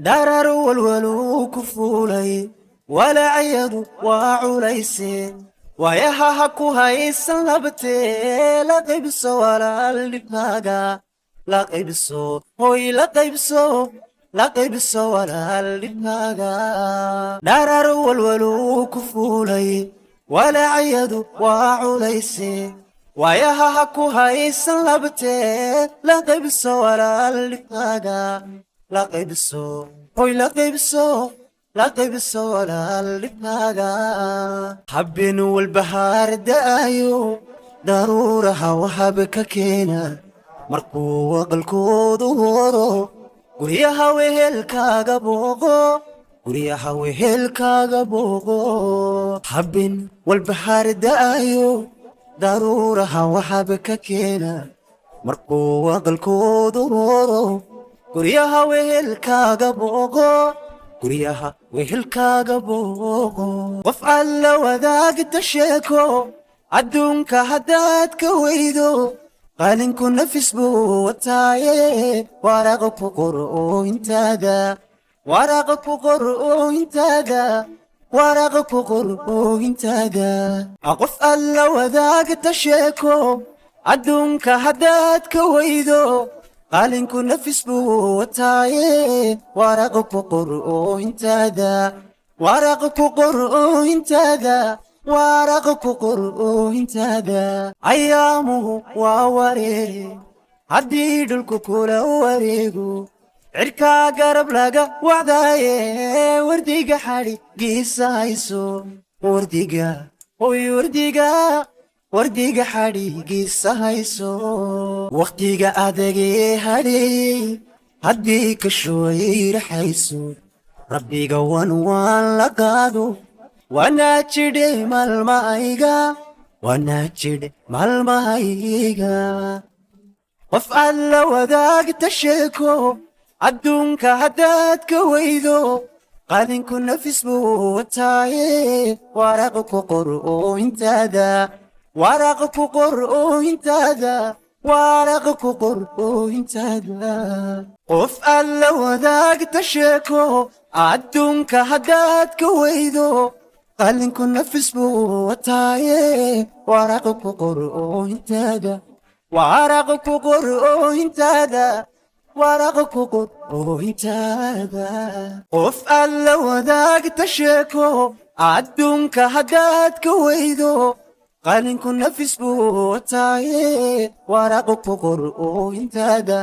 darar walwalu ku fuulay walaaciyadu waa culayseen waayaha ha ku haysan labtee la qaybso walaal dhibkaaga la qaybso hoy la qaybso walaal dhibkaaga darar walwalu ku fuulay walaaciyadu waa culayseen waayaha ha ku haysan labtee la qaybso walaal dhibkaaga la qaybso hoy la qaybso walaal dhibkaaga habeen walbahaar da'ayo daruuraha wahaba ka keena markuu aqalkoodu horo guryaha wehelkaaga booqo habeen walbahaar da'ayo daruuraha wahaba ka keena markuu aqalkoodu horo guryaha wehelkaaga booqo qof alla wadaagta sheeko adduunka haddaad ka weydo qalinku nafis buu wataaye waraaq ku qor oohintaada qof alla wadaagta sheeko adduunka haddaad ka weydo qalinku nafis buu wataaye waraaq ku qor oohintaada ayaamuhu waa wareere haddii dhulku kula wareego cirkaa garab laga wacdaaye wardiga xadhigiisa hayso wardiga xadhigiisa hayso wakhtiga adagee hadheeyey haddii ka shooyay raxayso rabbiga waan la qaado wanaa jidhe maalmahayga qof alla wadaagta sheeko adduunka haddaad ka weydo qalinku nafis buu wataaye waraaq ku qor oohintaada qof alla wadaagta sheeko adduunka haddaad ka weydo qalinku nafis buu wataaye waraaq ku qor oohintaada qof alla wadaagta sheeko adduunka haddaad ka weydo qalinku nafis buu wataaye waraaq ku qor oohintaada